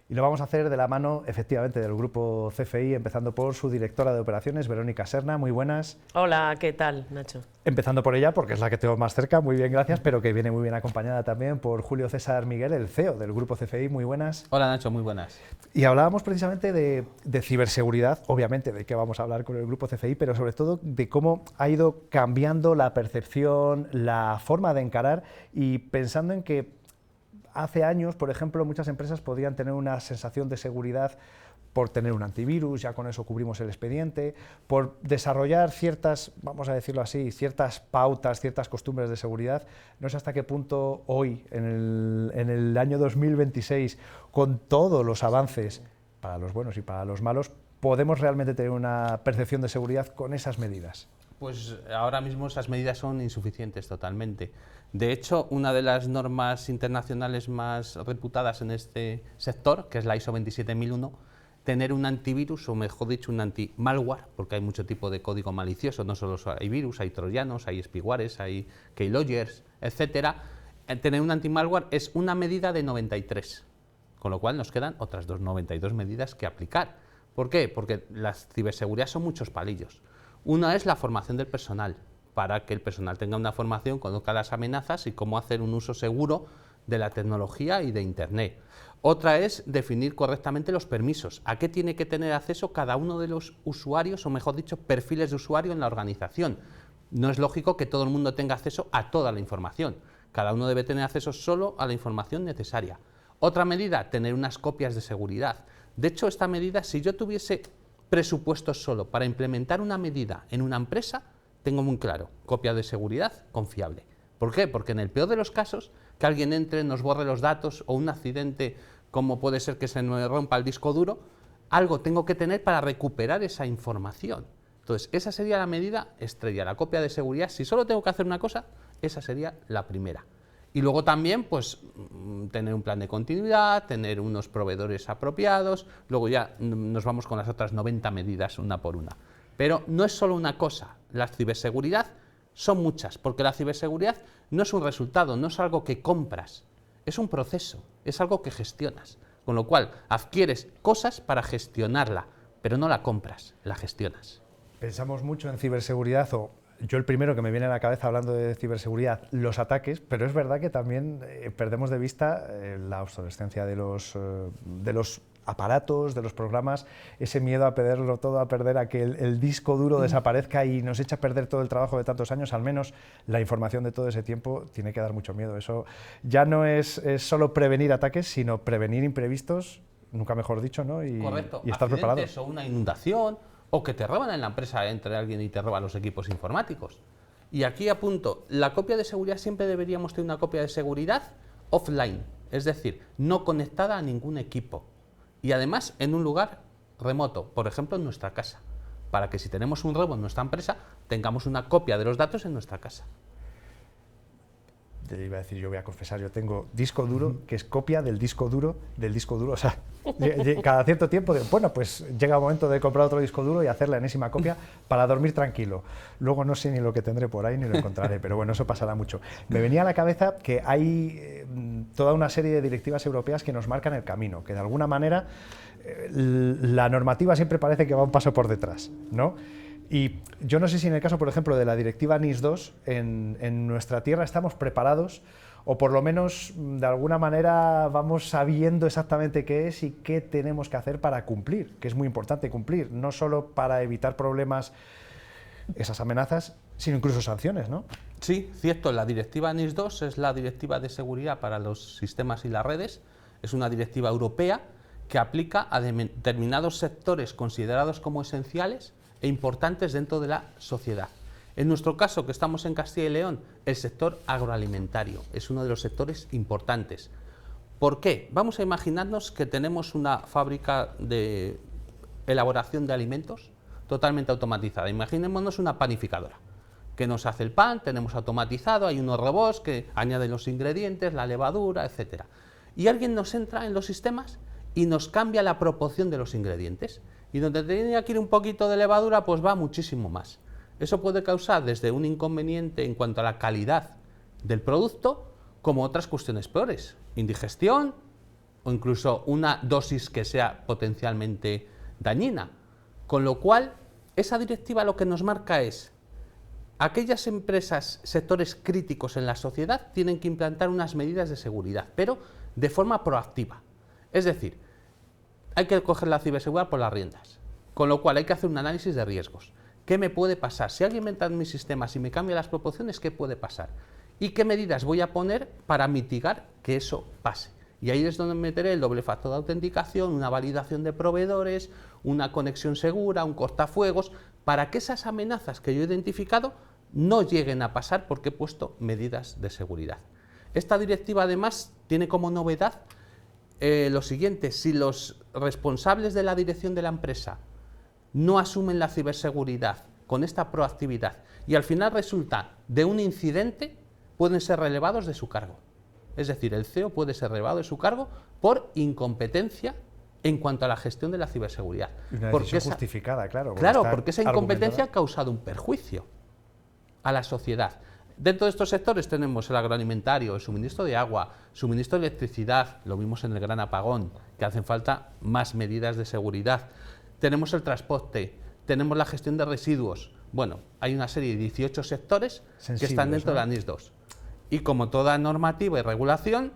Y lo vamos a hacer de la mano, efectivamente, del grupo CFI, empezando por su directora de operaciones, Verónica Serna. Muy buenas. Hola, ¿qué tal, Nacho? Empezando por ella, porque es la que tengo más cerca, muy bien, gracias, pero que viene muy bien acompañada también por Julio César Miguel, el CEO del grupo CFI. Muy buenas. Hola, Nacho, muy buenas. Y hablábamos precisamente de ciberseguridad, obviamente de qué vamos a hablar con el grupo CFI, pero sobre todo de cómo ha ido cambiando la percepción, la forma de encarar, y pensando en que hace años, por ejemplo, muchas empresas podían tener una sensación de seguridad por tener un antivirus, ya con eso cubrimos el expediente, por desarrollar ciertas, vamos a decirlo así, ciertas pautas, ciertas costumbres de seguridad. No sé hasta qué punto hoy, en el año 2026, con todos los avances, para los buenos y para los malos, podemos realmente tener una percepción de seguridad con esas medidas. Pues ahora mismo esas medidas son insuficientes totalmente. De hecho, una de las normas internacionales más reputadas en este sector, que es la ISO 27001, tener un antivirus, o mejor dicho, un anti-malware, porque hay mucho tipo de código malicioso, no solo hay virus, hay troyanos, hay spywares, hay keyloggers, etcétera. Tener un anti-malware es una medida de 93, con lo cual nos quedan otras 92 medidas que aplicar. ¿Por qué? Porque la ciberseguridad son muchos palillos. Una es la formación del personal, para que el personal tenga una formación, conozca las amenazas y cómo hacer un uso seguro de la tecnología y de Internet. Otra es definir correctamente los permisos. ¿A qué tiene que tener acceso cada uno de los usuarios, o mejor dicho, perfiles de usuario en la organización? No es lógico que todo el mundo tenga acceso a toda la información. Cada uno debe tener acceso solo a la información necesaria. Otra medida, tener unas copias de seguridad. De hecho, esta medida, si yo tuviese presupuestos solo para implementar una medida en una empresa, tengo muy claro, copia de seguridad confiable. ¿Por qué? Porque en el peor de los casos, que alguien entre, nos borre los datos, o un accidente como puede ser que se me rompa el disco duro, algo tengo que tener para recuperar esa información. Entonces, esa sería la medida estrella, la copia de seguridad. Si solo tengo que hacer una cosa, esa sería la primera. Y luego también, pues, tener un plan de continuidad, tener unos proveedores apropiados, luego ya nos vamos con las otras 90 medidas una por una. Pero no es solo una cosa, la ciberseguridad son muchas, porque la ciberseguridad no es un resultado, no es algo que compras, es un proceso, es algo que gestionas, con lo cual adquieres cosas para gestionarla, pero no la compras, la gestionas. Pensamos mucho en ciberseguridad, o yo el primero que me viene a la cabeza hablando de ciberseguridad, los ataques, pero es verdad que también perdemos de vista la obsolescencia de los aparatos, de los programas, ese miedo a perderlo todo, a perder a que el disco duro desaparezca y nos echa a perder todo el trabajo de tantos años. Al menos la información de todo ese tiempo tiene que dar mucho miedo. Eso ya no es solo prevenir ataques, sino prevenir imprevistos, nunca mejor dicho, ¿no? Correcto, y estar preparado. o una inundación, o que te roban en la empresa, entre alguien y te roba los equipos informáticos. Y aquí apunto, la copia de seguridad siempre deberíamos tener una copia de seguridad offline, es decir, no conectada a ningún equipo. Y además en un lugar remoto, por ejemplo en nuestra casa, para que si tenemos un robo en nuestra empresa, tengamos una copia de los datos en nuestra casa. Iba a decir, yo voy a confesar, yo tengo disco duro, que es copia del disco duro, o sea, cada cierto tiempo, bueno, pues llega el momento de comprar otro disco duro y hacer la enésima copia para dormir tranquilo. Luego no sé ni lo que tendré por ahí ni lo encontraré, pero bueno, eso pasará mucho. Me venía a la cabeza que hay toda una serie de directivas europeas que nos marcan el camino, que de alguna manera la normativa siempre parece que va un paso por detrás, ¿no? Y yo no sé si en el caso, por ejemplo, de la directiva NIS2, en nuestra tierra estamos preparados, o por lo menos de alguna manera vamos sabiendo exactamente qué es y qué tenemos que hacer para cumplir, que es muy importante cumplir, no solo para evitar problemas, esas amenazas, sino incluso sanciones, ¿no? Sí, cierto, la directiva NIS2 es la directiva de seguridad para los sistemas y las redes, es una directiva europea que aplica a determinados sectores considerados como esenciales e importantes dentro de la sociedad. En nuestro caso, que estamos en Castilla y León, el sector agroalimentario es uno de los sectores importantes. ¿Por qué? Vamos a imaginarnos que tenemos una fábrica de elaboración de alimentos totalmente automatizada. Imaginémonos una panificadora que nos hace el pan, tenemos automatizado, hay unos robots que añaden los ingredientes, la levadura, etc. Y alguien nos entra en los sistemas y nos cambia la proporción de los ingredientes. Y donde tenía que ir un poquito de levadura, pues va muchísimo más. Eso puede causar desde un inconveniente en cuanto a la calidad del producto, como otras cuestiones peores. Indigestión, o incluso una dosis que sea potencialmente dañina. Con lo cual, esa directiva lo que nos marca es: aquellas empresas, sectores críticos en la sociedad tienen que implantar unas medidas de seguridad, pero de forma proactiva. Es decir, hay que coger la ciberseguridad por las riendas, con lo cual hay que hacer un análisis de riesgos. ¿Qué me puede pasar? Si alguien me entra en mis sistemas y me cambia las proporciones, ¿qué puede pasar? ¿Y qué medidas voy a poner para mitigar que eso pase? Y ahí es donde meteré el doble factor de autenticación, una validación de proveedores, una conexión segura, un cortafuegos, para que esas amenazas que yo he identificado no lleguen a pasar porque he puesto medidas de seguridad. Esta directiva además tiene como novedad lo siguiente: si los responsables de la dirección de la empresa no asumen la ciberseguridad con esta proactividad y al final resulta de un incidente, pueden ser relevados de su cargo. Es decir, el CEO puede ser relevado de su cargo por incompetencia en cuanto a la gestión de la ciberseguridad. Y una decisión justificada, claro. Claro, porque esa incompetencia ha causado un perjuicio a la sociedad. Dentro de estos sectores tenemos el agroalimentario, el suministro de agua, suministro de electricidad, lo vimos en el gran apagón, que hacen falta más medidas de seguridad. Tenemos el transporte, tenemos la gestión de residuos. Bueno, hay una serie de 18 sectores que están dentro de la NIS2. Y como toda normativa y regulación,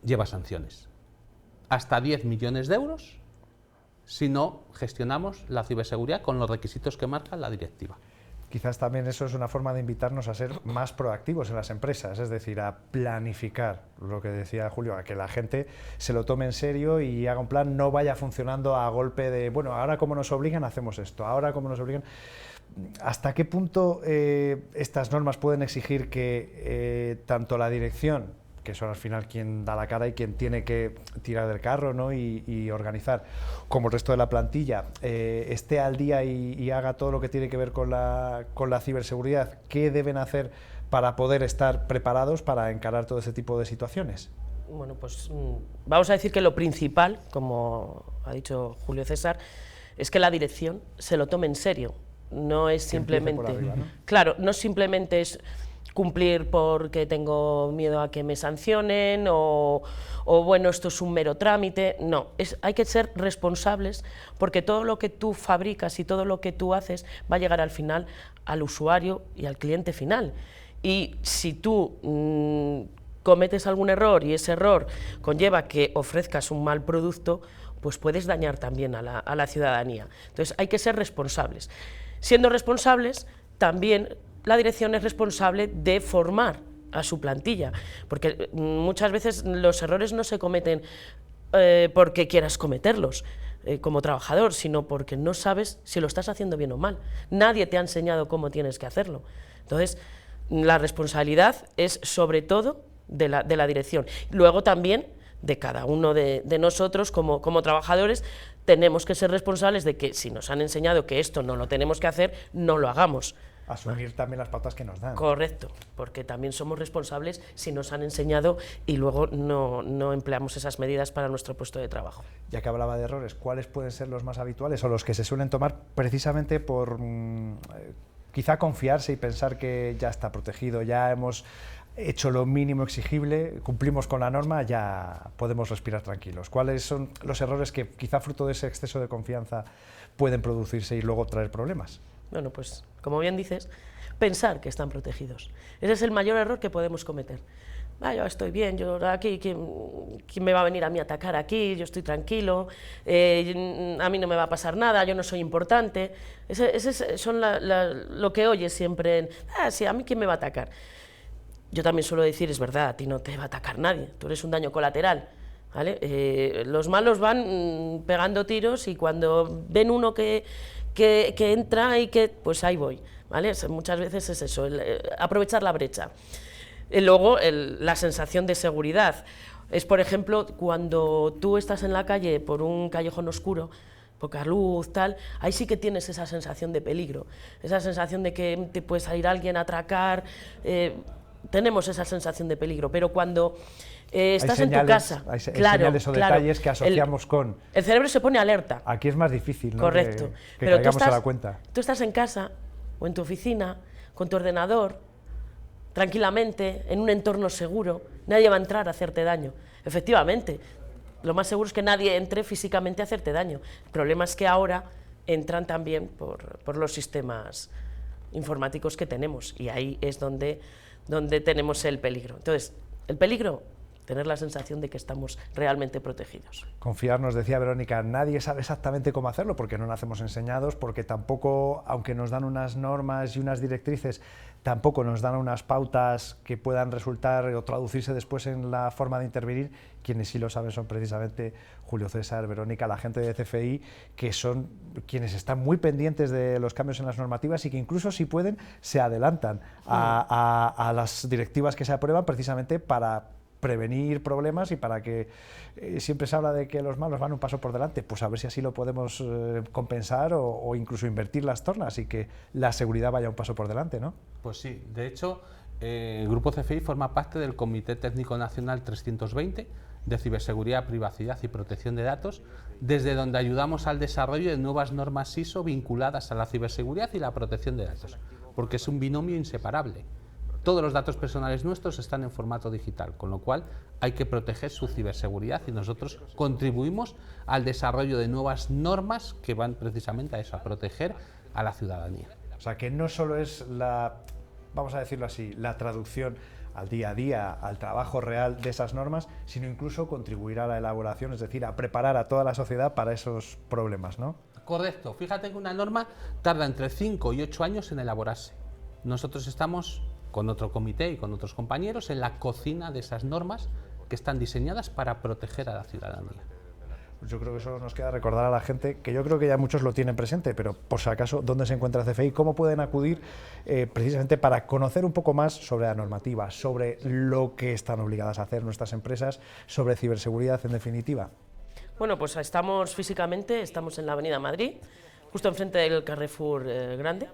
lleva sanciones. Hasta 10 millones de euros si no gestionamos la ciberseguridad con los requisitos que marca la directiva. Quizás también eso es una forma de invitarnos a ser más proactivos en las empresas, es decir, a planificar, lo que decía Julio, a que la gente se lo tome en serio y haga un plan, no vaya funcionando a golpe de, bueno, ahora como nos obligan hacemos esto, ahora como nos obligan. ¿Hasta qué punto estas normas pueden exigir que tanto la dirección, que son al final quien da la cara y quien tiene que tirar del carro, ¿no? y organizar, como el resto de la plantilla, esté al día y haga todo lo que tiene que ver con la ciberseguridad? ¿Qué deben hacer para poder estar preparados para encarar todo ese tipo de situaciones? Bueno, pues vamos a decir que lo principal, como ha dicho Julio César, es que la dirección se lo tome en serio. No es simplemente, arriba, ¿no? Claro, no simplemente es cumplir porque tengo miedo a que me sancionen o bueno, esto es un mero trámite. No, hay que ser responsables porque todo lo que tú fabricas y todo lo que tú haces va a llegar al final al usuario y al cliente final. Y si tú cometes algún error y ese error conlleva que ofrezcas un mal producto, pues puedes dañar también a la ciudadanía. Entonces hay que ser responsables. Siendo responsables, también la dirección es responsable de formar a su plantilla, porque muchas veces los errores no se cometen porque quieras cometerlos como trabajador, sino porque no sabes si lo estás haciendo bien o mal. Nadie te ha enseñado cómo tienes que hacerlo. Entonces, la responsabilidad es sobre todo de la dirección. Luego también de cada uno de nosotros como trabajadores, tenemos que ser responsables de que si nos han enseñado que esto no lo tenemos que hacer, no lo hagamos. Asumir también las pautas que nos dan. Correcto, porque también somos responsables si nos han enseñado y luego no empleamos esas medidas para nuestro puesto de trabajo. Ya que hablaba de errores, ¿cuáles pueden ser los más habituales o los que se suelen tomar precisamente por quizá confiarse y pensar que ya está protegido, ya hemos hecho lo mínimo exigible, cumplimos con la norma, ya podemos respirar tranquilos? ¿Cuáles son los errores que quizá fruto de ese exceso de confianza pueden producirse y luego traer problemas? Bueno, pues como bien dices, pensar que están protegidos. Ese es el mayor error que podemos cometer. Yo estoy bien, yo aquí, ¿quién me va a venir a mí a atacar aquí? Yo estoy tranquilo, a mí no me va a pasar nada, yo no soy importante. Son lo que oyes siempre en, sí, a mí ¿quién me va a atacar? Yo también suelo decir, es verdad, a ti no te va a atacar nadie, tú eres un daño colateral, ¿vale? Los malos van pegando tiros y cuando ven uno que entra y pues ahí voy, ¿vale? Muchas veces es eso, aprovechar la brecha. Luego, la sensación de seguridad. Es, por ejemplo, cuando tú estás en la calle por un callejón oscuro, poca luz, tal, ahí sí que tienes esa sensación de peligro, esa sensación de que te puede salir alguien a atracar. Tenemos esa sensación de peligro, pero cuando estás en tu casa, hay señales o detalles que asociamos con... El cerebro se pone alerta. Aquí es más difícil, ¿no? Correcto. Que caigamos a la cuenta. Tú estás en casa o en tu oficina, con tu ordenador, tranquilamente, en un entorno seguro, nadie va a entrar a hacerte daño. Efectivamente, lo más seguro es que nadie entre físicamente a hacerte daño. El problema es que ahora entran también por los sistemas informáticos que tenemos, y ahí es donde tenemos el peligro. Entonces, el peligro, tener la sensación de que estamos realmente protegidos. Confiar, nos decía Verónica, nadie sabe exactamente cómo hacerlo porque no nacemos enseñados, porque tampoco, aunque nos dan unas normas y unas directrices, tampoco nos dan unas pautas que puedan resultar o traducirse después en la forma de intervenir. Quienes sí lo saben son precisamente Julio César, Verónica, la gente de CFI, que son quienes están muy pendientes de los cambios en las normativas y que incluso, si pueden, se adelantan a las directivas que se aprueban precisamente para prevenir problemas y para que siempre se habla de que los malos van un paso por delante, pues a ver si así lo podemos compensar o incluso invertir las tornas y que la seguridad vaya un paso por delante, ¿no? Pues sí, de hecho, el Grupo CFI forma parte del Comité Técnico Nacional 320 de Ciberseguridad, Privacidad y Protección de Datos, desde donde ayudamos al desarrollo de nuevas normas ISO vinculadas a la ciberseguridad y la protección de datos, porque es un binomio inseparable. Todos los datos personales nuestros están en formato digital, con lo cual hay que proteger su ciberseguridad y nosotros contribuimos al desarrollo de nuevas normas que van precisamente a eso, a proteger a la ciudadanía. O sea, que no solo es la, vamos a decirlo así, la traducción al día a día, al trabajo real de esas normas, sino incluso contribuir a la elaboración, es decir, a preparar a toda la sociedad para esos problemas, ¿no? Correcto. Fíjate que una norma tarda entre 5 y 8 años en elaborarse. Nosotros estamos con otro comité y con otros compañeros en la cocina de esas normas que están diseñadas para proteger a la ciudadanía. Yo creo que solo nos queda recordar a la gente, que yo creo que ya muchos lo tienen presente, pero por si acaso, ¿dónde se encuentra CFI? ¿Cómo pueden acudir precisamente para conocer un poco más sobre la normativa, sobre lo que están obligadas a hacer nuestras empresas, sobre ciberseguridad en definitiva? Bueno, pues estamos físicamente, estamos en la Avenida Madrid, justo enfrente del Carrefour Grande,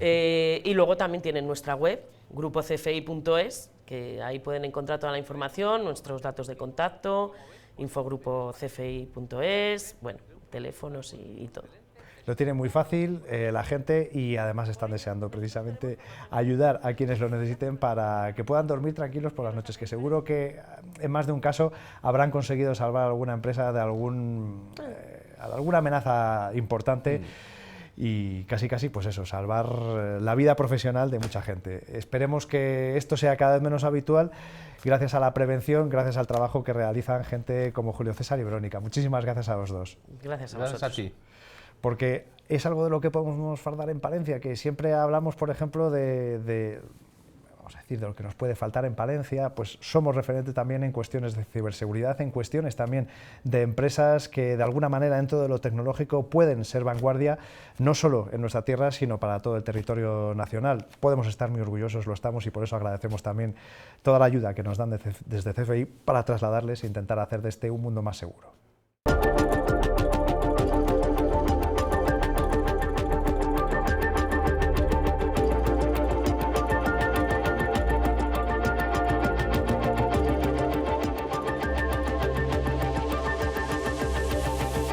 y luego también tienen nuestra web, grupocfi.es, que ahí pueden encontrar toda la información, nuestros datos de contacto, infogrupocfi.es, bueno, teléfonos y todo. Lo tienen muy fácil la gente y además están deseando precisamente ayudar a quienes lo necesiten para que puedan dormir tranquilos por las noches, que seguro que en más de un caso habrán conseguido salvar a alguna empresa de alguna amenaza importante. Y casi pues eso, salvar la vida profesional de mucha gente. Esperemos que esto sea cada vez menos habitual gracias a la prevención, gracias al trabajo que realizan gente como Julio César y Verónica. Muchísimas gracias a los dos. Gracias a vosotros. Gracias a ti. Porque es algo de lo que podemos fardar en Palencia, que siempre hablamos, por ejemplo, vamos a decir, de lo que nos puede faltar en Palencia, pues somos referente también en cuestiones de ciberseguridad, en cuestiones también de empresas que de alguna manera dentro de lo tecnológico pueden ser vanguardia, no solo en nuestra tierra, sino para todo el territorio nacional. Podemos estar muy orgullosos, lo estamos, y por eso agradecemos también toda la ayuda que nos dan desde CFI para trasladarles e intentar hacer de este un mundo más seguro.